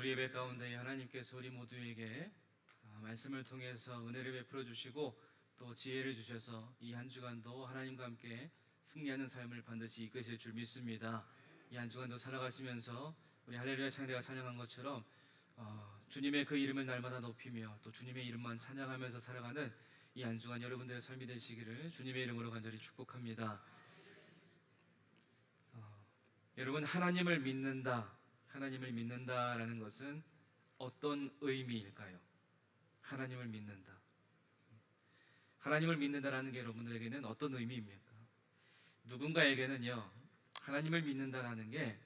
우리 예배 가운데 하나님께서 우리 모두에게 말씀을 통해서 은혜를 베풀어 주시고 또 지혜를 주셔서 이 한 주간도 하나님과 함께 승리하는 삶을 반드시 이끄실 줄 믿습니다. 이 한 주간도 살아가시면서 우리 할렐루야 창대가 찬양한 것처럼 주님의 그 이름을 날마다 높이며 또 주님의 이름만 찬양하면서 살아가는 이 한 주간 여러분들의 삶이 되시기를 주님의 이름으로 간절히 축복합니다. 여러분, 하나님을 믿는다라는 것은 어떤 의미일까요? 하나님을 믿는다. 하나님을 믿는다라는 게 여러분들에게는 어떤 의미입니까? 누군가에게는요, 하나님을 믿는다라는 게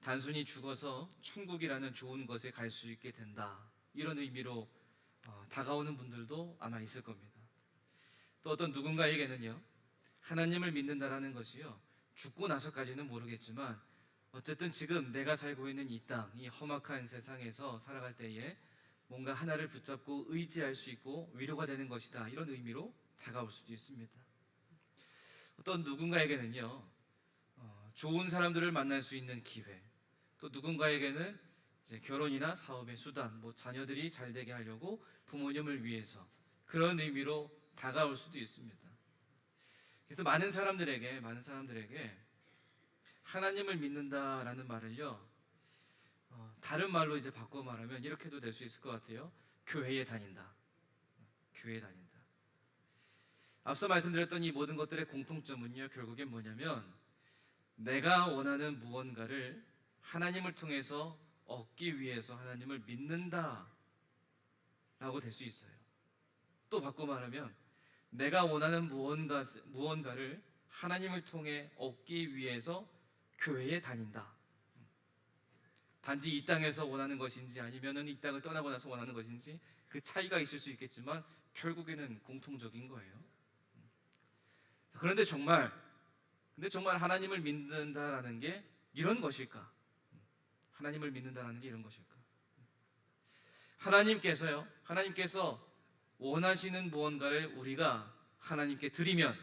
단순히 죽어서 천국이라는 좋은 것에 갈 수 있게 된다, 이런 의미로 다가오는 분들도 아마 있을 겁니다. 또 어떤 누군가에게는요, 하나님을 믿는다라는 것이요, 죽고 나서까지는 모르겠지만 어쨌든 지금 내가 살고 있는 이 땅, 이 험악한 세상에서 살아갈 때에 뭔가 하나를 붙잡고 의지할 수 있고 위로가 되는 것이다, 이런 의미로 다가올 수도 있습니다. 어떤 누군가에게는요, 좋은 사람들을 만날 수 있는 기회, 또 누군가에게는 이제 결혼이나 사업의 수단, 자녀들이 잘 되게 하려고 부모님을 위해서, 그런 의미로 다가올 수도 있습니다. 그래서 많은 사람들에게 하나님을 믿는다라는 말을요, 다른 말로 이제 바꿔 말하면 이렇게도 될 수 있을 것 같아요. 교회에 다닌다. 앞서 말씀드렸던 이 모든 것들의 공통점은요, 결국엔 뭐냐면 내가 원하는 무언가를 하나님을 통해서 얻기 위해서 하나님을 믿는다 라고 될 수 있어요. 또 바꿔 말하면 내가 원하는 무언가를 하나님을 통해 얻기 위해서 교회에 다닌다. 단지 이 땅에서 원하는 것인지 아니면은 이 땅을 떠나고 나서 원하는 것인지 그 차이가 있을 수 있겠지만 결국에는 공통적인 거예요. 그런데 정말 하나님을 믿는다라는 게 이런 것일까? 하나님을 믿는다라는 게 이런 것일까? 하나님께서 원하시는 무언가를 우리가 하나님께 드리면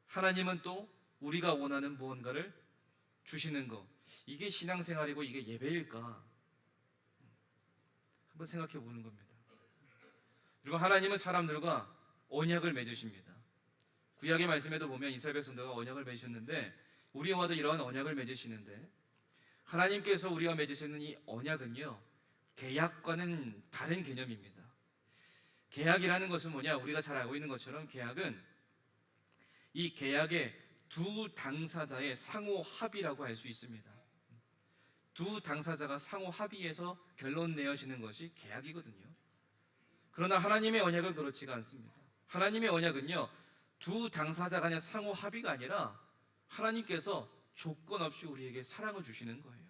하나님은 또 우리가 원하는 무언가를 주시는 것, 이게 신앙생활이고 이게 예배일까? 한번 생각해 보는 겁니다. 그리고 하나님은 사람들과 언약을 맺으십니다. 구약의 말씀에도 보면 이스라엘 백성들과 언약을 맺으셨는데 우리와도 이러한 언약을 맺으시는데, 하나님께서 우리와 맺으시는 이 언약은요, 계약과는 다른 개념입니다. 계약이라는 것은 뭐냐? 우리가 잘 알고 있는 것처럼 계약은 이 계약의 두 당사자의 상호 합의라고 할 수 있습니다. 두 당사자가 상호 합의해서 결론 내어지는 것이 계약이거든요. 그러나 하나님의 언약은 그렇지가 않습니다. 하나님의 언약은요, 두 당사자 간의 상호 합의가 아니라 하나님께서 조건 없이 우리에게 사랑을 주시는 거예요.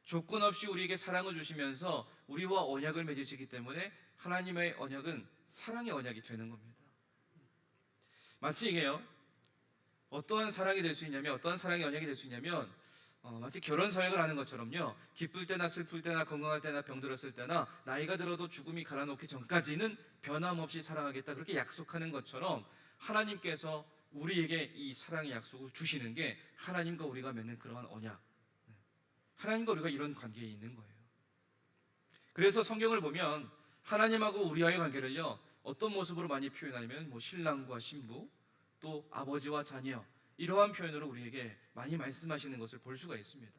조건 없이 우리에게 사랑을 주시면서 우리와 언약을 맺으시기 때문에 하나님의 언약은 사랑의 언약이 되는 겁니다. 마치 이게요, 어떠한 사랑이 될 수 있냐면, 어떠한 사랑의 언약이 될 수 있냐면 마치 결혼 서약을 하는 것처럼요, 기쁠 때나 슬플 때나 건강할 때나 병들었을 때나 나이가 들어도 죽음이 갈아놓기 전까지는 변함없이 사랑하겠다, 그렇게 약속하는 것처럼 하나님께서 우리에게 이 사랑의 약속을 주시는 게 하나님과 우리가 맺는 그러한 언약, 하나님과 우리가 이런 관계에 있는 거예요. 그래서 성경을 보면 하나님하고 우리와의 관계를요, 어떤 모습으로 많이 표현하냐면 신랑과 신부, 또 아버지와 자녀, 이러한 표현으로 우리에게 많이 말씀하시는 것을 볼 수가 있습니다.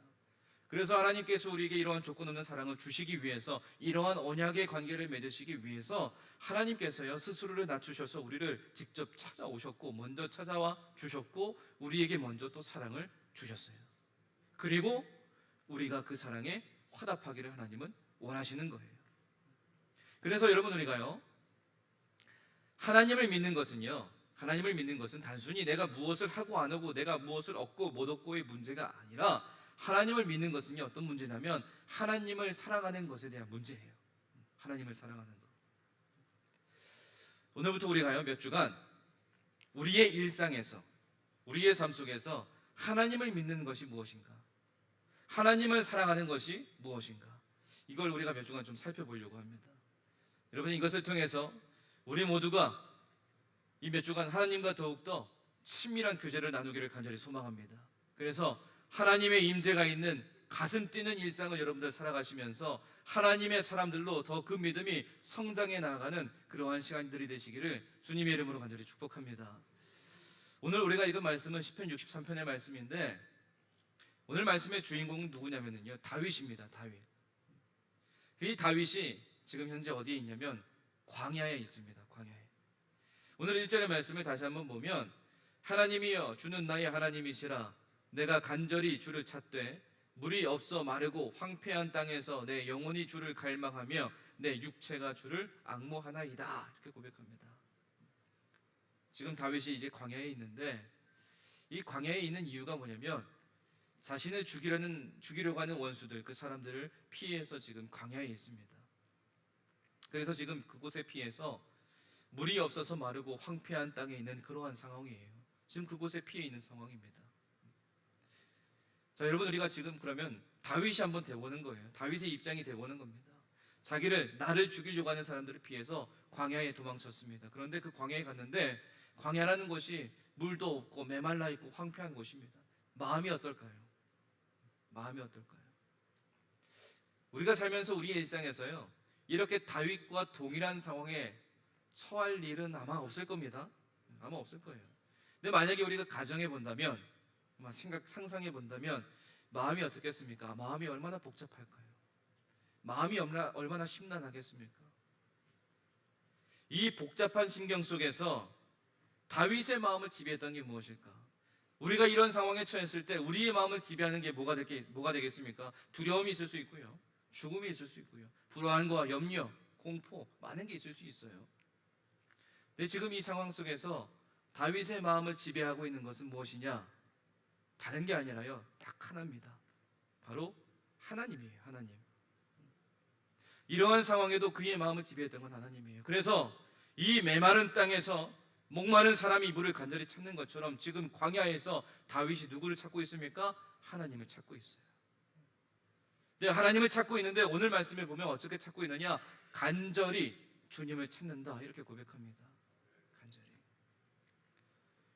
그래서 하나님께서 우리에게 이러한 조건 없는 사랑을 주시기 위해서, 이러한 언약의 관계를 맺으시기 위해서 하나님께서요, 스스로를 낮추셔서 우리를 직접 찾아오셨고, 먼저 찾아와 주셨고, 우리에게 먼저 또 사랑을 주셨어요. 그리고 우리가 그 사랑에 화답하기를 하나님은 원하시는 거예요. 그래서 여러분, 우리가요, 하나님을 믿는 것은 단순히 내가 무엇을 하고 안 하고, 내가 무엇을 얻고 못 얻고의 문제가 아니라, 하나님을 믿는 것은요, 어떤 문제냐면 하나님을 사랑하는 것에 대한 문제예요. 하나님을 사랑하는 것. 오늘부터 우리가요, 몇 주간 우리의 일상에서, 우리의 삶 속에서 하나님을 믿는 것이 무엇인가, 하나님을 사랑하는 것이 무엇인가, 이걸 우리가 몇 주간 좀 살펴보려고 합니다. 여러분, 이것을 통해서 우리 모두가 이 몇 주간 하나님과 더욱더 친밀한 교제를 나누기를 간절히 소망합니다. 그래서 하나님의 임재가 있는 가슴 뛰는 일상을 여러분들 살아가시면서 하나님의 사람들로 더 그 믿음이 성장해 나가는 그러한 시간들이 되시기를 주님의 이름으로 간절히 축복합니다. 오늘 우리가 읽은 말씀은 시편 63편의 말씀인데, 오늘 말씀의 주인공은 누구냐면요, 다윗입니다. 다윗. 이 다윗이 지금 현재 어디에 있냐면 광야에 있습니다. 광야에. 오늘 1절의 말씀을 다시 한번 보면, 하나님이여 주는 나의 하나님이시라. 내가 간절히 주를 찾되 물이 없어 마르고 황폐한 땅에서 내 영혼이 주를 갈망하며 내 육체가 주를 앙모하나이다. 이렇게 고백합니다. 지금 다윗이 이제 광야에 있는데, 이 광야에 있는 이유가 뭐냐면 자신을 죽이려고 하는 원수들, 그 사람들을 피해서 지금 광야에 있습니다. 그래서 지금 그곳에 피해서 물이 없어서 마르고 황폐한 땅에 있는 그러한 상황이에요. 지금 그곳에 피해 있는 상황입니다. 자, 여러분, 우리가 지금 그러면 다윗이 한번 돼보는 거예요. 다윗의 입장이 돼보는 겁니다. 나를 죽이려고 하는 사람들을 피해서 광야에 도망쳤습니다. 그런데 그 광야에 갔는데, 광야라는 곳이 물도 없고 메말라 있고 황폐한 곳입니다. 마음이 어떨까요? 마음이 어떨까요? 우리가 살면서 우리의 일상에서요, 이렇게 다윗과 동일한 상황에 처할 일은 아마 없을 겁니다. 아마 없을 거예요. 근데 만약에 우리가 가정해 본다면, 상상해 본다면 마음이 어떻겠습니까? 마음이 얼마나 복잡할까요? 마음이 얼마나 심란하겠습니까? 이 복잡한 심경 속에서 다윗의 마음을 지배했던 게 무엇일까? 우리가 이런 상황에 처했을 때 우리의 마음을 지배하는 게 뭐가 되겠습니까? 두려움이 있을 수 있고요, 죽음이 있을 수 있고요, 불안과 염려, 공포, 많은 게 있을 수 있어요. 근데 지금 이 상황 속에서 다윗의 마음을 지배하고 있는 것은 무엇이냐? 다른 게 아니라요, 딱 하나입니다. 바로 하나님이에요. 하나님. 이러한 상황에도 그의 마음을 지배했던 건 하나님이에요. 그래서 이 메마른 땅에서 목마른 사람이 물을 간절히 찾는 것처럼 지금 광야에서 다윗이 누구를 찾고 있습니까? 하나님을 찾고 있어요. 네, 하나님을 찾고 있는데 오늘 말씀에 보면 어떻게 찾고 있느냐? 간절히 주님을 찾는다, 이렇게 고백합니다. 간절히.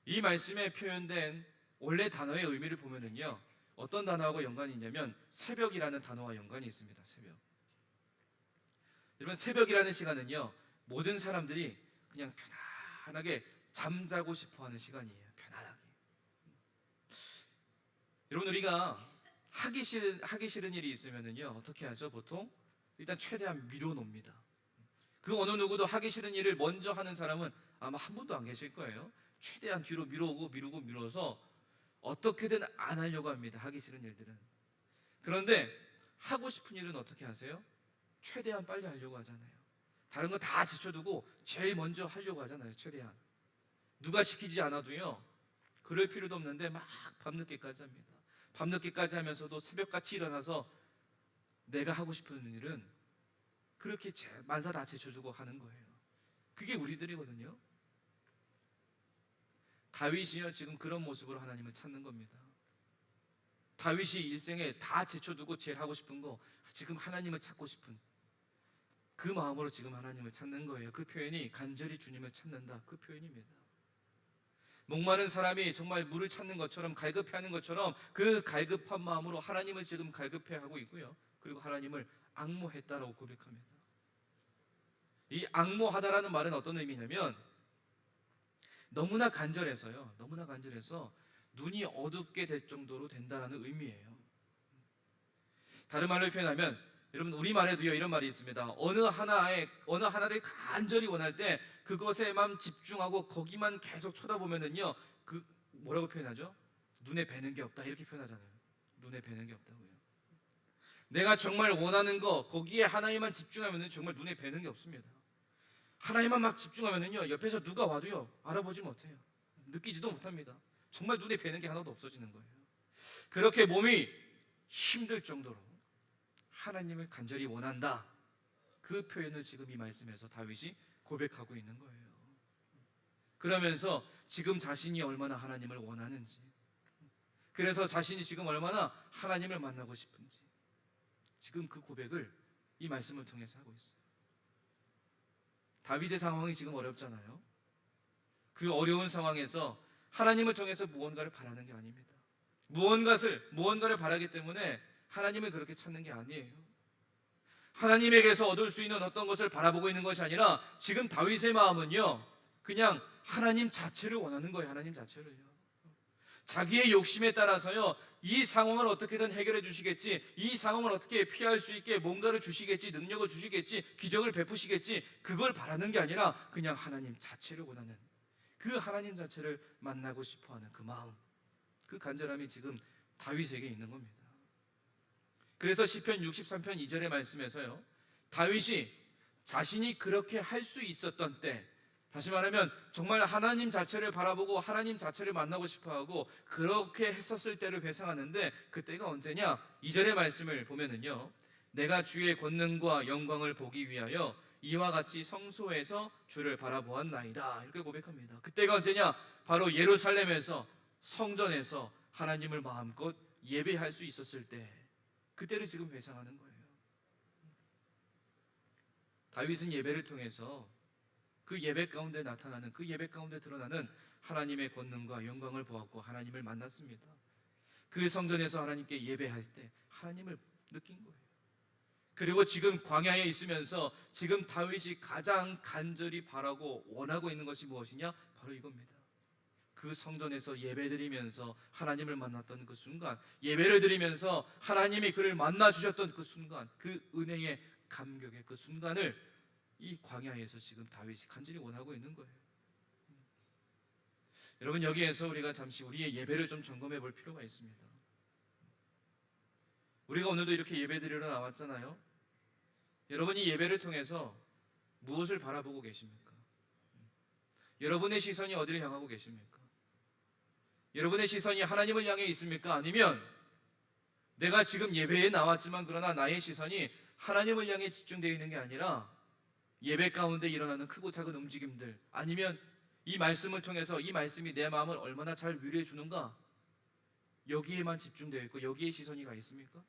이 말씀에 표현된 원래 단어의 의미를 보면은요, 어떤 단어하고 연관이 있냐면 새벽이라는 단어와 연관이 있습니다. 새벽. 여러분, 새벽이라는 시간은요, 모든 사람들이 그냥 편안하게 잠자고 싶어하는 시간이에요. 편안하게. 여러분, 우리가 하기 싫은 일이 있으면은요, 어떻게 하죠? 보통 일단 최대한 미뤄놓습니다. 그 어느 누구도 하기 싫은 일을 먼저 하는 사람은 아마 한 분도 안 계실 거예요. 최대한 뒤로 미뤄서 어떻게든 안 하려고 합니다. 하기 싫은 일들은. 그런데 하고 싶은 일은 어떻게 하세요? 최대한 빨리 하려고 하잖아요. 다른 거 다 제쳐두고 제일 먼저 하려고 하잖아요. 최대한. 누가 시키지 않아도요, 그럴 필요도 없는데 막 밤늦게까지 합니다. 밤늦게까지 하면서도 새벽같이 일어나서 내가 하고 싶은 일은 그렇게 만사 다 제쳐두고 하는 거예요. 그게 우리들이거든요. 다윗이요, 지금 그런 모습으로 하나님을 찾는 겁니다. 다윗이 일생에 다 제쳐두고 제일 하고 싶은 거, 지금 하나님을 찾고 싶은 그 마음으로 지금 하나님을 찾는 거예요. 그 표현이 간절히 주님을 찾는다, 그 표현입니다. 목마른 사람이 정말 물을 찾는 것처럼, 갈급해하는 것처럼 그 갈급한 마음으로 하나님을 지금 갈급해하고 있고요, 그리고 하나님을 앙모했다라고 고백합니다. 이 앙모하다라는 말은 어떤 의미냐면 너무나 간절해서요, 너무나 간절해서 눈이 어둡게 될 정도로 된다라는 의미예요. 다른 말로 표현하면, 여러분, 우리말에도요 이런 말이 있습니다. 어느 하나를 간절히 원할 때 그것에만 집중하고 거기만 계속 쳐다보면은요, 그 뭐라고 표현하죠? 눈에 뵈는 게 없다, 이렇게 표현하잖아요. 눈에 뵈는 게 없다고요. 내가 정말 원하는 거, 거기에 하나에만 집중하면은 정말 눈에 뵈는 게 없습니다. 하나에만 막 집중하면은요, 옆에서 누가 와도요 알아보지 못해요. 느끼지도 못합니다. 정말 눈에 뵈는 게 하나도 없어지는 거예요. 그렇게 몸이 힘들 정도로 하나님을 간절히 원한다, 그 표현을 지금 이 말씀에서 다윗이 고백하고 있는 거예요. 그러면서 지금 자신이 얼마나 하나님을 원하는지, 그래서 자신이 지금 얼마나 하나님을 만나고 싶은지, 지금 그 고백을 이 말씀을 통해서 하고 있어요. 다윗의 상황이 지금 어렵잖아요. 그 어려운 상황에서 하나님을 통해서 무언가를 바라는 게 아닙니다. 무언가를 바라기 때문에 하나님을 그렇게 찾는 게 아니에요. 하나님에게서 얻을 수 있는 어떤 것을 바라보고 있는 것이 아니라 지금 다윗의 마음은요, 그냥 하나님 자체를 원하는 거예요. 하나님 자체를요. 자기의 욕심에 따라서요, 이 상황을 어떻게든 해결해 주시겠지, 이 상황을 어떻게 피할 수 있게 뭔가를 주시겠지, 능력을 주시겠지, 기적을 베푸시겠지, 그걸 바라는 게 아니라 그냥 하나님 자체를 원하는, 그 하나님 자체를 만나고 싶어하는 그 마음, 그 간절함이 지금 다윗에게 있는 겁니다. 그래서 시편 63편 2절의 말씀에서요, 다윗이 자신이 그렇게 할 수 있었던 때, 다시 말하면 정말 하나님 자체를 바라보고 하나님 자체를 만나고 싶어하고 그렇게 했었을 때를 회상하는데, 그때가 언제냐? 2절의 말씀을 보면은요, 내가 주의 권능과 영광을 보기 위하여 이와 같이 성소에서 주를 바라보았나이다, 이렇게 고백합니다. 그때가 언제냐? 바로 예루살렘에서, 성전에서 하나님을 마음껏 예배할 수 있었을 때, 그때를 지금 회상하는 거예요. 다윗은 예배를 통해서 그 예배 가운데 나타나는, 그 예배 가운데 드러나는 하나님의 권능과 영광을 보았고 하나님을 만났습니다. 그 성전에서 하나님께 예배할 때 하나님을 느낀 거예요. 그리고 지금 광야에 있으면서 지금 다윗이 가장 간절히 바라고 원하고 있는 것이 무엇이냐? 바로 이겁니다. 그 성전에서 예배드리면서 하나님을 만났던 그 순간, 예배를 드리면서 하나님이 그를 만나 주셨던 그 순간, 그 은혜의 감격의 그 순간을 이 광야에서 지금 다윗이 간절히 원하고 있는 거예요. 여러분, 여기에서 우리가 잠시 우리의 예배를 좀 점검해 볼 필요가 있습니다. 우리가 오늘도 이렇게 예배드리러 나왔잖아요. 여러분이 예배를 통해서 무엇을 바라보고 계십니까? 여러분의 시선이 어디를 향하고 계십니까? 여러분의 시선이 하나님을 향해 있습니까? 아니면 내가 지금 예배에 나왔지만 그러나 나의 시선이 하나님을 향해 집중되어 있는 게 아니라 예배 가운데 일어나는 크고 작은 움직임들, 아니면 이 말씀을 통해서 이 말씀이 내 마음을 얼마나 잘 위로해 주는가, 여기에만 집중되어 있고 여기에 시선이 가 있습니까?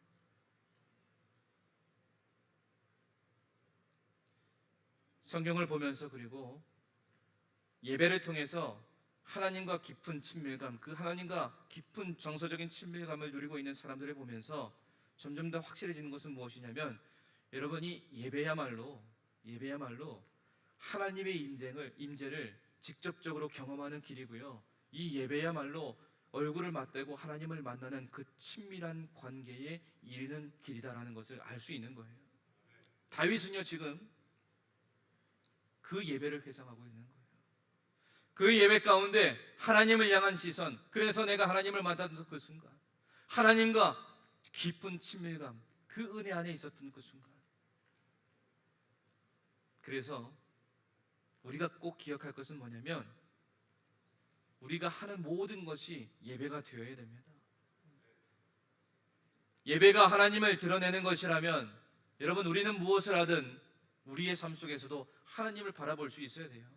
성경을 보면서, 그리고 예배를 통해서 하나님과 깊은 친밀감, 그 하나님과 깊은 정서적인 친밀감을 누리고 있는 사람들을 보면서 점점 더 확실해지는 것은 무엇이냐면, 여러분이 예배야말로 하나님의 임재를 직접적으로 경험하는 길이고요, 이 예배야말로 얼굴을 맞대고 하나님을 만나는 그 친밀한 관계에 이르는 길이다라는 것을 알 수 있는 거예요. 다윗은요, 지금 그 예배를 회상하고 있는 거예요. 그 예배 가운데 하나님을 향한 시선, 그래서 내가 하나님을 만났던 그 순간, 하나님과 깊은 친밀감, 그 은혜 안에 있었던 그 순간. 그래서 우리가 꼭 기억할 것은 뭐냐면, 우리가 하는 모든 것이 예배가 되어야 됩니다. 예배가 하나님을 드러내는 것이라면, 여러분, 우리는 무엇을 하든 우리의 삶 속에서도 하나님을 바라볼 수 있어야 돼요.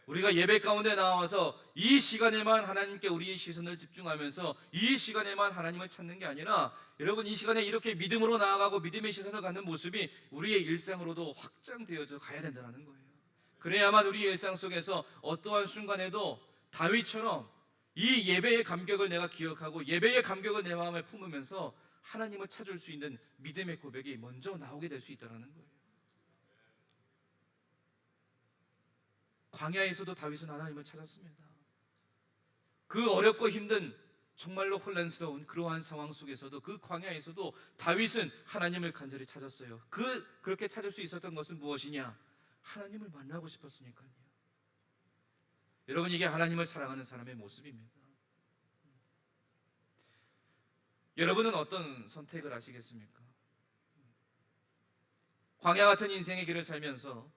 우리가 예배 가운데 나와서 이 시간에만 하나님께 우리의 시선을 집중하면서 이 시간에만 하나님을 찾는 게 아니라, 여러분, 이 시간에 이렇게 믿음으로 나아가고 믿음의 시선을 갖는 모습이 우리의 일상으로도 확장되어져 가야 된다는 거예요. 그래야만 우리의 일상 속에서 어떠한 순간에도 다윗처럼 이 예배의 감격을 내가 기억하고 예배의 감격을 내 마음에 품으면서 하나님을 찾을 수 있는 믿음의 고백이 먼저 나오게 될 수 있다는 거예요. 광야에서도 다윗은 하나님을 찾았습니다. 그 어렵고 힘든, 정말로 혼란스러운 그러한 상황 속에서도, 그 광야에서도 다윗은 하나님을 간절히 찾았어요. 그렇게 찾을 수 있었던 것은 무엇이냐? 하나님을 만나고 싶었으니까요. 여러분, 이게 하나님을 사랑하는 사람의 모습입니다. 여러분은 어떤 선택을 하시겠습니까? 광야 같은 인생의 길을 살면서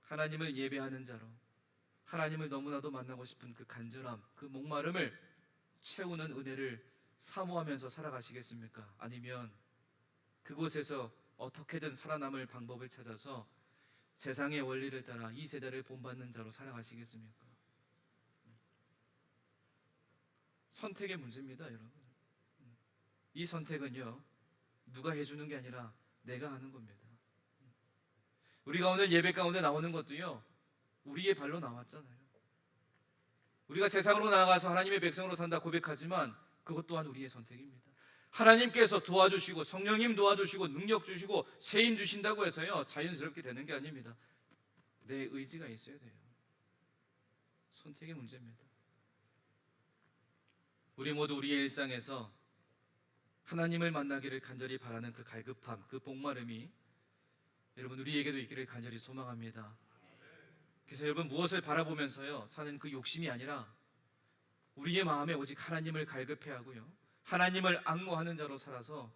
하나님을 예배하는 자로, 하나님을 너무나도 만나고 싶은 그 간절함, 그 목마름을 채우는 은혜를 사모하면서 살아가시겠습니까? 아니면 그곳에서 어떻게든 살아남을 방법을 찾아서 세상의 원리를 따라 이 세대를 본받는 자로 살아가시겠습니까? 선택의 문제입니다, 여러분. 이 선택은요, 누가 해주는 게 아니라 내가 하는 겁니다. 우리가 오늘 예배 가운데 나오는 것도요, 우리의 발로 나왔잖아요. 우리가 세상으로 나아가서 하나님의 백성으로 산다 고백하지만 그것 또한 우리의 선택입니다. 하나님께서 도와주시고 성령님 도와주시고 능력 주시고 세임 주신다고 해서요 자연스럽게 되는 게 아닙니다. 내 의지가 있어야 돼요. 선택의 문제입니다. 우리 모두 우리의 일상에서 하나님을 만나기를 간절히 바라는 그 갈급함, 그 목마름이 여러분 우리에게도 있기를 간절히 소망합니다. 그래서 여러분 무엇을 바라보면서요 사는 그 욕심이 아니라 우리의 마음에 오직 하나님을 갈급해하고요 하나님을 앙모하는 자로 살아서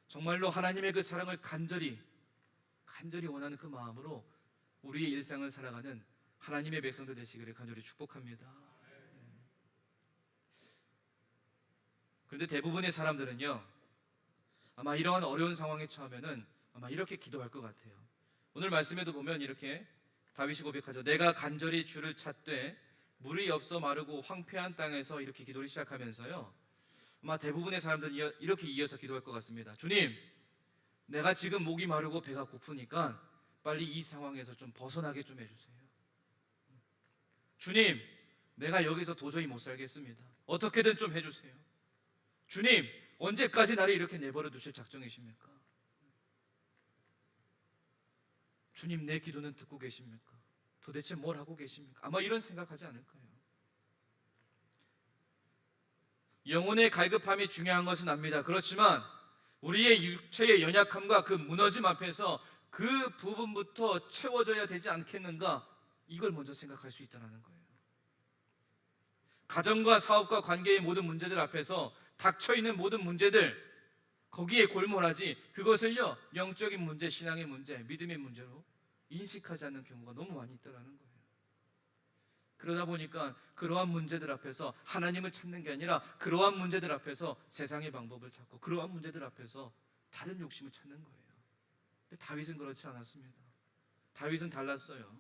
정말로 하나님의 그 사랑을 간절히 원하는 그 마음으로 우리의 일상을 살아가는 하나님의 백성들 되시기를 간절히 축복합니다. 그런데 대부분의 사람들은요 아마 이러한 어려운 상황에 처하면은 아마 이렇게 기도할 것 같아요. 오늘 말씀에도 보면 이렇게 다윗이 고백하죠. 내가 간절히 주를 찾되 물이 없어 마르고 황폐한 땅에서 이렇게 기도를 시작하면서요 아마 대부분의 사람들은 이렇게 이어서 기도할 것 같습니다. 주님, 내가 지금 목이 마르고 배가 고프니까 빨리 이 상황에서 좀 벗어나게 좀 해주세요. 주님, 내가 여기서 도저히 못 살겠습니다. 어떻게든 좀 해주세요. 주님, 언제까지 나를 이렇게 내버려 두실 작정이십니까? 주님, 내 기도는 듣고 계십니까? 도대체 뭘 하고 계십니까? 아마 이런 생각하지 않을까요? 영혼의 갈급함이 중요한 것은 압니다. 그렇지만 우리의 육체의 연약함과 그 무너짐 앞에서 그 부분부터 채워져야 되지 않겠는가? 이걸 먼저 생각할 수 있다는 거예요. 가정과 사업과 관계의 모든 문제들 앞에서 닥쳐있는 모든 문제들 거기에 골몰하지 그것을요 영적인 문제, 신앙의 문제, 믿음의 문제로 인식하지 않는 경우가 너무 많이 있다는 거예요. 그러다 보니까 그러한 문제들 앞에서 하나님을 찾는 게 아니라 그러한 문제들 앞에서 세상의 방법을 찾고 그러한 문제들 앞에서 다른 욕심을 찾는 거예요. 근데 다윗은 그렇지 않았습니다. 다윗은 달랐어요.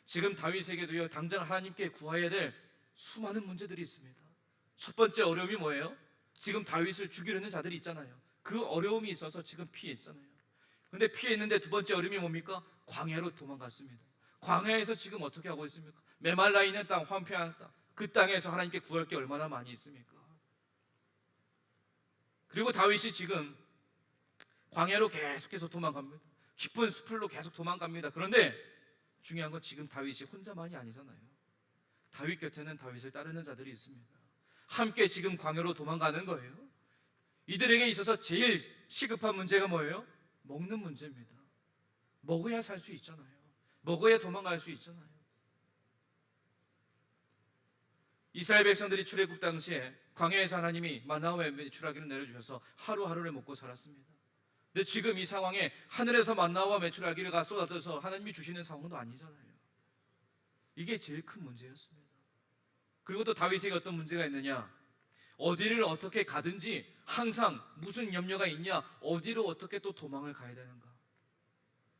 지금 다윗에게도요 당장 하나님께 구해야 될 수많은 문제들이 있습니다. 첫 번째 어려움이 뭐예요? 지금 다윗을 죽이려는 자들이 있잖아요. 그 어려움이 있어서 지금 피했잖아요. 근데 피했는데 두 번째 어려움이 뭡니까? 광야로 도망갔습니다. 광야에서 지금 어떻게 하고 있습니까? 메말라 있는 땅, 황폐한 땅, 그 땅에서 하나님께 구할 게 얼마나 많이 있습니까? 그리고 다윗이 지금 광야로 계속해서 도망갑니다. 깊은 숲으로 계속 도망갑니다. 그런데 중요한 건 지금 다윗이 혼자만이 아니잖아요. 다윗 곁에는 다윗을 따르는 자들이 있습니다. 함께 지금 광야로 도망가는 거예요. 이들에게 있어서 제일 시급한 문제가 뭐예요? 먹는 문제입니다. 먹어야 살 수 있잖아요. 먹어야 도망갈 수 있잖아요. 이스라엘 백성들이 출애굽 당시에 광야에서 하나님이 만나와 메추라기를 내려주셔서 하루하루를 먹고 살았습니다. 근데 지금 이 상황에 하늘에서 만나와 메추라기가 쏟아져서 하나님이 주시는 상황도 아니잖아요. 이게 제일 큰 문제였습니다. 그리고 또 다윗에게 어떤 문제가 있느냐? 어디를 어떻게 가든지 항상 무슨 염려가 있냐? 어디로 어떻게 또 도망을 가야 되는가?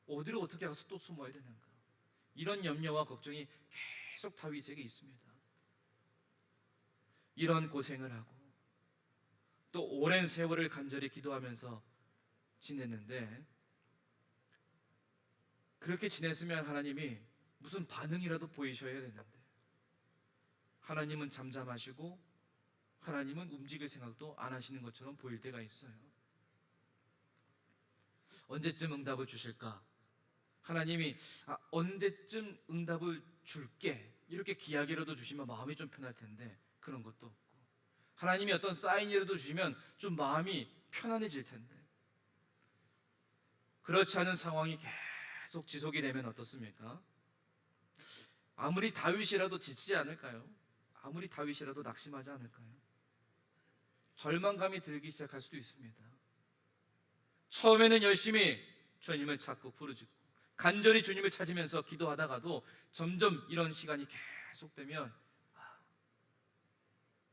어디로 어떻게 가서 또 숨어야 되는가? 이런 염려와 걱정이 계속 다윗에게 있습니다. 이런 고생을 하고 또 오랜 세월을 간절히 기도하면서 지냈는데 그렇게 지냈으면 하나님이 무슨 반응이라도 보이셔야 되는데 하나님은 잠잠하시고 하나님은 움직일 생각도 안 하시는 것처럼 보일 때가 있어요. 언제쯤 응답을 주실까? 하나님이 언제쯤 응답을 줄게 이렇게 기약이라도 주시면 마음이 좀 편할 텐데 그런 것도 없고 하나님이 어떤 사인이라도 주시면 좀 마음이 편안해질 텐데 그렇지 않은 상황이 계속 지속이 되면 어떻습니까? 아무리 다윗이라도 지치지 않을까요? 아무리 다윗이라도 낙심하지 않을까요? 절망감이 들기 시작할 수도 있습니다. 처음에는 열심히 주님을 찾고 부르짖고 간절히 주님을 찾으면서 기도하다가도 점점 이런 시간이 계속되면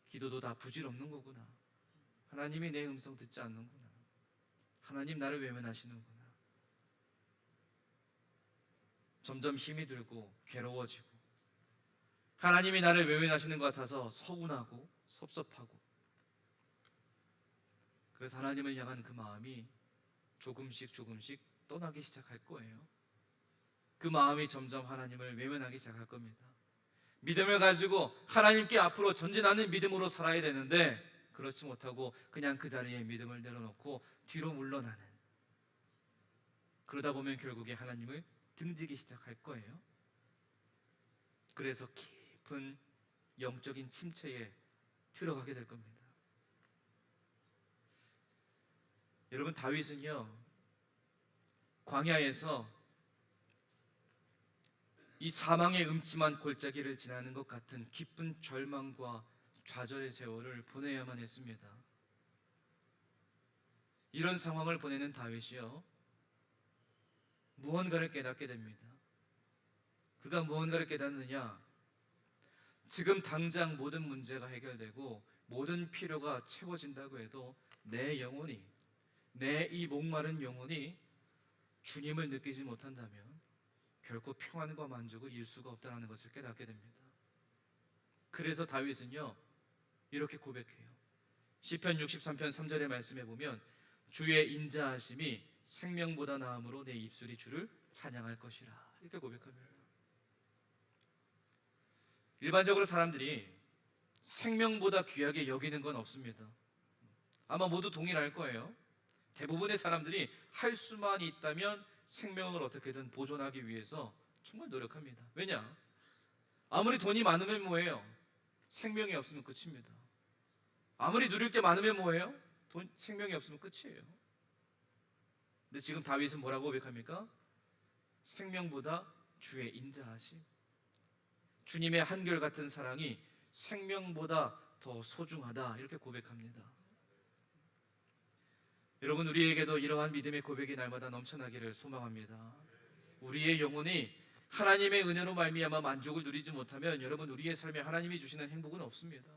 기도도 다 부질없는 거구나. 하나님이 내 음성 듣지 않는구나. 하나님 나를 외면하시는구나. 점점 힘이 들고 괴로워지고 하나님이 나를 외면하시는 것 같아서 서운하고 섭섭하고 그래서 하나님을 향한 그 마음이 조금씩 떠나기 시작할 거예요. 그 마음이 점점 하나님을 외면하기 시작할 겁니다. 믿음을 가지고 하나님께 앞으로 전진하는 믿음으로 살아야 되는데 그렇지 못하고 그냥 그 자리에 믿음을 내려놓고 뒤로 물러나는, 그러다 보면 결국에 하나님을 등지기 시작할 거예요. 그래서 깊은 영적인 침체에 들어가게 될 겁니다. 여러분, 다윗은요, 광야에서 이 사망의 음침한 골짜기를 지나는 것 같은 깊은 절망과 좌절의 세월을 보내야만 했습니다. 이런 상황을 보내는 다윗이요, 무언가를 깨닫게 됩니다. 그가 무언가를 깨닫느냐? 지금 당장 모든 문제가 해결되고 모든 필요가 채워진다고 해도 내 영혼이, 내 이 목마른 영혼이 주님을 느끼지 못한다면 결코 평안과 만족을 이룰 수가 없다는 것을 깨닫게 됩니다. 그래서 다윗은요, 이렇게 고백해요. 시편 63편 3절의 말씀에 보면 주의 인자하심이 생명보다 나음으로 내 입술이 주를 찬양할 것이라, 이렇게 고백합니다. 일반적으로 사람들이 생명보다 귀하게 여기는 건 없습니다. 아마 모두 동일할 거예요. 대부분의 사람들이 할 수만 있다면 생명을 어떻게든 보존하기 위해서 정말 노력합니다. 왜냐? 아무리 돈이 많으면 뭐예요? 생명이 없으면 끝입니다. 아무리 누릴 게 많으면 뭐예요? 생명이 없으면 끝이에요. 근데 지금 다윗은 뭐라고 고백합니까? 생명보다 주의 인자하심, 주님의 한결같은 사랑이 생명보다 더 소중하다, 이렇게 고백합니다. 여러분, 우리에게도 이러한 믿음의 고백이 날마다 넘쳐나기를 소망합니다. 우리의 영혼이 하나님의 은혜로 말미암아 만족을 누리지 못하면 여러분, 우리의 삶에 하나님이 주시는 행복은 없습니다.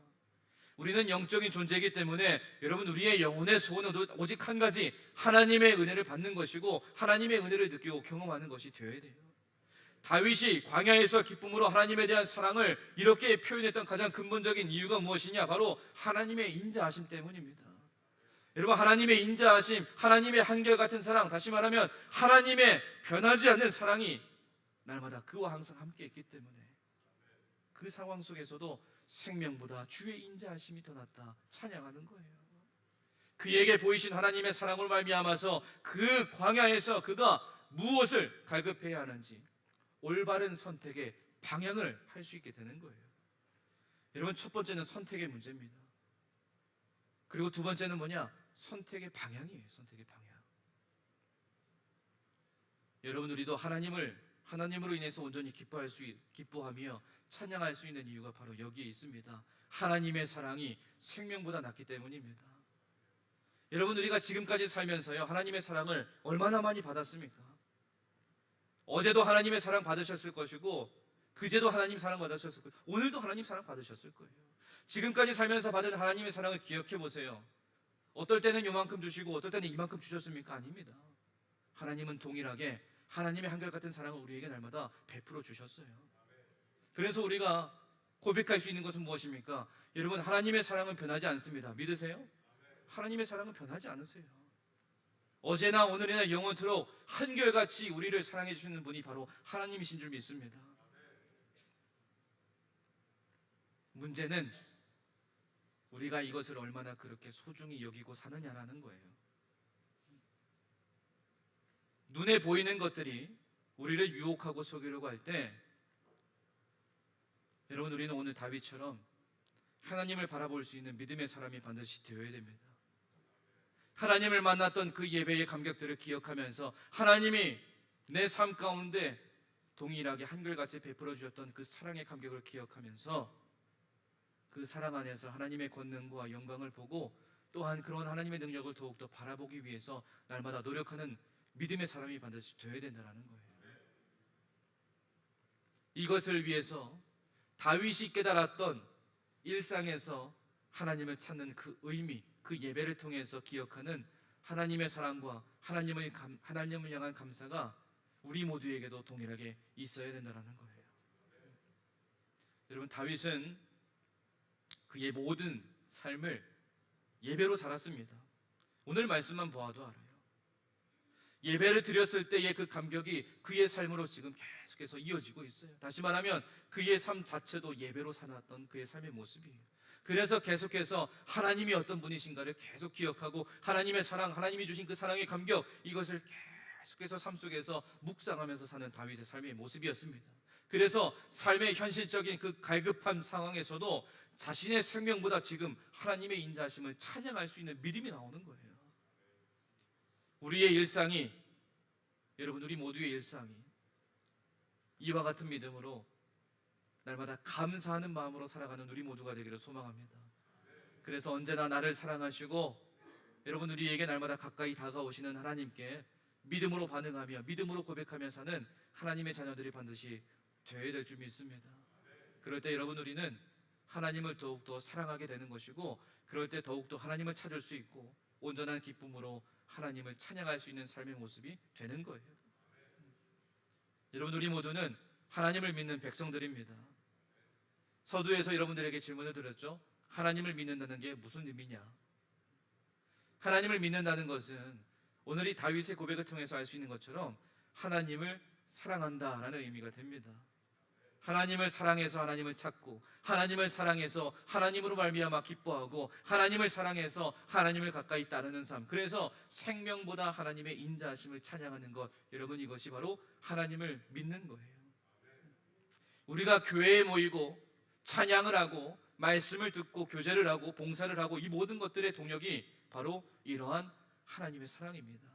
우리는 영적인 존재이기 때문에 여러분, 우리의 영혼의 소원은 오직 한 가지, 하나님의 은혜를 받는 것이고 하나님의 은혜를 느끼고 경험하는 것이 되어야 돼요. 다윗이 광야에서 기쁨으로 하나님에 대한 사랑을 이렇게 표현했던 가장 근본적인 이유가 무엇이냐? 바로 하나님의 인자하심 때문입니다. 여러분, 하나님의 인자하심, 하나님의 한결같은 사랑, 다시 말하면 하나님의 변하지 않는 사랑이 날마다 그와 항상 함께 있기 때문에 그 상황 속에서도 생명보다 주의 인자하심이 더 낫다 찬양하는 거예요. 그에게 보이신 하나님의 사랑으로 말미암아서 그 광야에서 그가 무엇을 갈급해야 하는지 올바른 선택의 방향을 할 수 있게 되는 거예요. 여러분, 첫 번째는 선택의 문제입니다. 그리고 두 번째는 뭐냐? 선택의 방향이에요. 선택의 방향. 여러분, 우리도 하나님으로 인해서 온전히 기뻐하며 찬양할 수 있는 이유가 바로 여기에 있습니다. 하나님의 사랑이 생명보다 낫기 때문입니다. 여러분, 우리가 지금까지 살면서요, 하나님의 사랑을 얼마나 많이 받았습니까? 어제도 하나님의 사랑 받으셨을 것이고 그제도 하나님 사랑 받으셨을 거예요. 오늘도 하나님 사랑 받으셨을 거예요. 지금까지 살면서 받은 하나님의 사랑을 기억해 보세요. 어떨 때는 요만큼 주시고 어떨 때는 이만큼 주셨습니까? 아닙니다. 하나님은 동일하게 하나님의 한결같은 사랑을 우리에게 날마다 베풀어 주셨어요. 그래서 우리가 고백할 수 있는 것은 무엇입니까? 여러분, 하나님의 사랑은 변하지 않습니다. 믿으세요? 하나님의 사랑은 변하지 않으세요. 어제나 오늘이나 영원토록 한결같이 우리를 사랑해 주시는 분이 바로 하나님이신 줄 믿습니다. 문제는 우리가 이것을 얼마나 그렇게 소중히 여기고 사느냐라는 거예요. 눈에 보이는 것들이 우리를 유혹하고 속이려고 할 때 여러분, 우리는 오늘 다윗처럼 하나님을 바라볼 수 있는 믿음의 사람이 반드시 되어야 됩니다. 하나님을 만났던 그 예배의 감격들을 기억하면서 하나님이 내 삶 가운데 동일하게 한결같이 베풀어 주셨던 그 사랑의 감격을 기억하면서 그 사랑 안에서 하나님의 권능과 영광을 보고 또한 그런 하나님의 능력을 더욱더 바라보기 위해서 날마다 노력하는 믿음의 사람이 반드시 되어야 된다는 거예요. 이것을 위해서 다윗이 깨달았던 일상에서 하나님을 찾는 그 의미, 그 예배를 통해서 기억하는 하나님의 사랑과 하나님을 향한 감사가 우리 모두에게도 동일하게 있어야 된다는 거예요. 여러분, 다윗은 그의 모든 삶을 예배로 살았습니다. 오늘 말씀만 보아도 알아요. 예배를 드렸을 때의 그 감격이 그의 삶으로 지금 계속해서 이어지고 있어요. 다시 말하면 그의 삶 자체도 예배로 살았던 그의 삶의 모습이에요. 그래서 계속해서 하나님이 어떤 분이신가를 계속 기억하고 하나님의 사랑, 하나님이 주신 그 사랑의 감격, 이것을 계속해서 삶 속에서 묵상하면서 사는 다윗의 삶의 모습이었습니다. 그래서 삶의 현실적인 그 갈급한 상황에서도 자신의 생명보다 지금 하나님의 인자하심을 찬양할 수 있는 믿음이 나오는 거예요. 우리의 일상이, 여러분 우리 모두의 일상이 이와 같은 믿음으로 날마다 감사하는 마음으로 살아가는 우리 모두가 되기를 소망합니다. 그래서 언제나 나를 사랑하시고 여러분 우리에게 날마다 가까이 다가오시는 하나님께 믿음으로 반응하며 믿음으로 고백하며 사는 하나님의 자녀들이 반드시 되어야 될 줄 믿습니다. 그럴 때 여러분 우리는 하나님을 더욱더 사랑하게 되는 것이고, 그럴 때 더욱더 하나님을 찾을 수 있고 온전한 기쁨으로 하나님을 찬양할 수 있는 삶의 모습이 되는 거예요. 여러분 우리 모두는 하나님을 믿는 백성들입니다. 서두에서 여러분들에게 질문을 드렸죠. 하나님을 믿는다는 게 무슨 의미냐? 하나님을 믿는다는 것은 오늘 이 다윗의 고백을 통해서 알 수 있는 것처럼 하나님을 사랑한다라는 의미가 됩니다. 하나님을 사랑해서 하나님을 찾고, 하나님을 사랑해서 하나님으로 말미암아 기뻐하고, 하나님을 사랑해서 하나님을 가까이 따르는 삶. 그래서 생명보다 하나님의 인자하심을 찬양하는 것, 여러분 이것이 바로 하나님을 믿는 거예요. 우리가 교회에 모이고 찬양을 하고 말씀을 듣고 교제를 하고 봉사를 하고 이 모든 것들의 동력이 바로 이러한 하나님의 사랑입니다.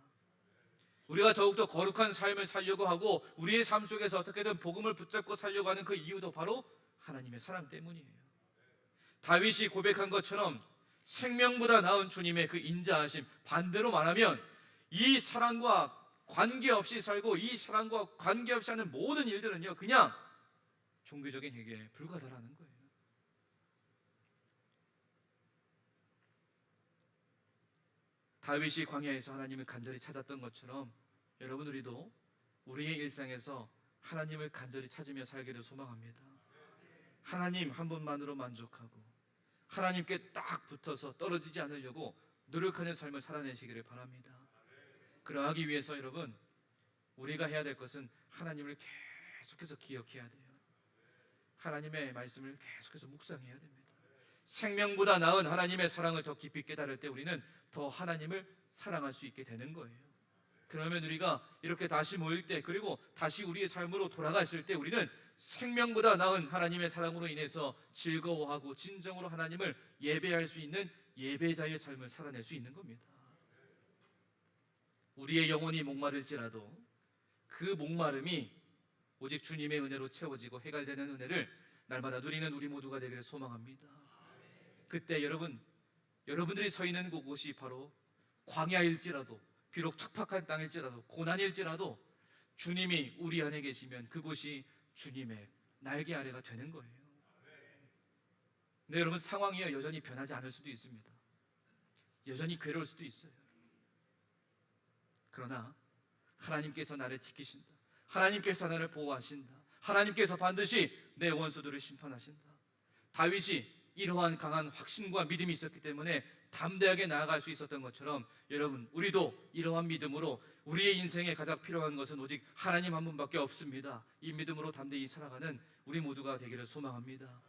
우리가 더욱더 거룩한 삶을 살려고 하고 우리의 삶 속에서 어떻게든 복음을 붙잡고 살려고 하는 그 이유도 바로 하나님의 사랑 때문이에요. 다윗이 고백한 것처럼 생명보다 나은 주님의 그 인자하심, 반대로 말하면 이 사랑과 관계없이 살고 이 사랑과 관계없이 하는 모든 일들은요 그냥 종교적인 회개에 불과하다라는 거예요. 다윗이 광야에서 하나님을 간절히 찾았던 것처럼 여러분 우리도 우리의 일상에서 하나님을 간절히 찾으며 살기를 소망합니다. 하나님 한 분만으로 만족하고 하나님께 딱 붙어서 떨어지지 않으려고 노력하는 삶을 살아내시기를 바랍니다. 그러하기 위해서 여러분 우리가 해야 될 것은 하나님을 계속해서 기억해야 돼요. 하나님의 말씀을 계속해서 묵상해야 됩니다. 생명보다 나은 하나님의 사랑을 더 깊이 깨달을 때 우리는 더 하나님을 사랑할 수 있게 되는 거예요. 그러면 우리가 이렇게 다시 모일 때, 그리고 다시 우리의 삶으로 돌아갔을 때 우리는 생명보다 나은 하나님의 사랑으로 인해서 즐거워하고 진정으로 하나님을 예배할 수 있는 예배자의 삶을 살아낼 수 있는 겁니다. 우리의 영혼이 목마를지라도 그 목마름이 오직 주님의 은혜로 채워지고 해갈되는 은혜를 날마다 누리는 우리 모두가 되기를 소망합니다. 그때 여러분들이 서 있는 그곳이 바로 광야일지라도, 비록 척박한 땅일지라도, 고난일지라도 주님이 우리 안에 계시면 그곳이 주님의 날개 아래가 되는 거예요. 근데 여러분 상황이 여전히 변하지 않을 수도 있습니다. 여전히 괴로울 수도 있어요. 그러나 하나님께서 나를 지키신다, 하나님께서 나를 보호하신다, 하나님께서 반드시 내 원수들을 심판하신다. 다윗이 이러한 강한 확신과 믿음이 있었기 때문에 담대하게 나아갈 수 있었던 것처럼 여러분 우리도 이러한 믿음으로, 우리의 인생에 가장 필요한 것은 오직 하나님 한 분밖에 없습니다. 이 믿음으로 담대히 살아가는 우리 모두가 되기를 소망합니다.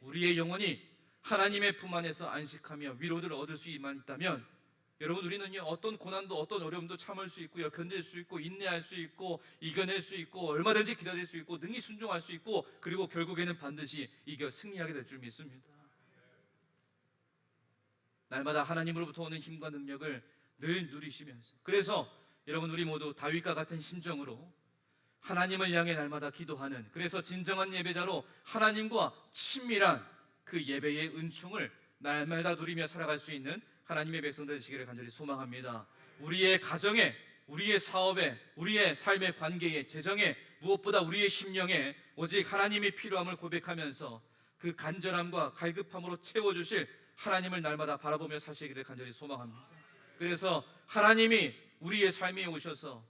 우리의 영혼이 하나님의 품 안에서 안식하며 위로를 얻을 수만 있다면 여러분 우리는 어떤 고난도 어떤 어려움도 참을 수 있고요, 견딜 수 있고 인내할 수 있고 이겨낼 수 있고 얼마든지 기다릴 수 있고 능히 순종할 수 있고, 그리고 결국에는 반드시 이겨 승리하게 될 줄 믿습니다. 날마다 하나님으로부터 오는 힘과 능력을 늘 누리시면서, 그래서 여러분 우리 모두 다윗과 같은 심정으로 하나님을 향해 날마다 기도하는, 그래서 진정한 예배자로 하나님과 친밀한 그 예배의 은총을 날마다 누리며 살아갈 수 있는 하나님의 백성들 되시기를 간절히 소망합니다. 우리의 가정에, 우리의 사업에, 우리의 삶의 관계에, 재정에, 무엇보다 우리의 심령에 오직 하나님이 필요함을 고백하면서 그 간절함과 갈급함으로 채워주실 하나님을 날마다 바라보며 사시기를 간절히 소망합니다. 그래서 하나님이 우리의 삶에 오셔서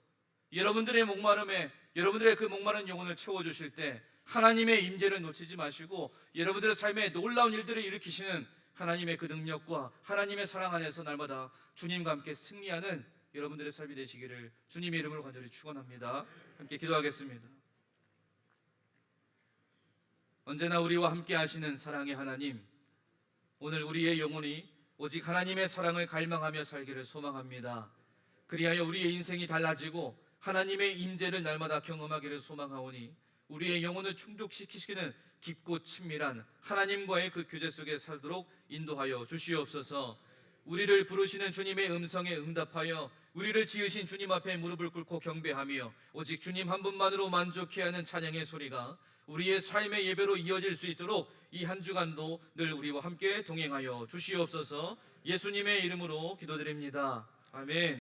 여러분들의 목마름에, 여러분들의 그 목마른 영혼을 채워주실 때 하나님의 임재를 놓치지 마시고 여러분들의 삶에 놀라운 일들을 일으키시는 하나님의 그 능력과 하나님의 사랑 안에서 날마다 주님과 함께 승리하는 여러분들의 삶이 되시기를 주님의 이름으로 간절히 축원합니다. 함께 기도하겠습니다. 언제나 우리와 함께 하시는 사랑의 하나님, 오늘 우리의 영혼이 오직 하나님의 사랑을 갈망하며 살기를 소망합니다. 그리하여 우리의 인생이 달라지고 하나님의 임재를 날마다 경험하기를 소망하오니 우리의 영혼을 충족시키시는 깊고 친밀한 하나님과의 그 교제 속에 살도록 인도하여 주시옵소서. 우리를 부르시는 주님의 음성에 응답하여 우리를 지으신 주님 앞에 무릎을 꿇고 경배하며 오직 주님 한 분만으로 만족해하는 찬양의 소리가 우리의 삶의 예배로 이어질 수 있도록 이 한 주간도 늘 우리와 함께 동행하여 주시옵소서. 예수님의 이름으로 기도드립니다. 아멘.